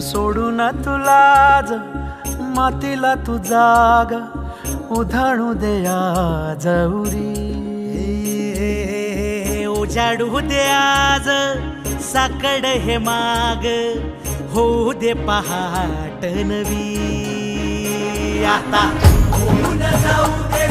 सोडून तुला मातीला तू जाग उधाणू दे आज उरी. उजाडू दे आज साकड हे माग होऊ दे पहाट नवी. आता होऊन जाऊ दे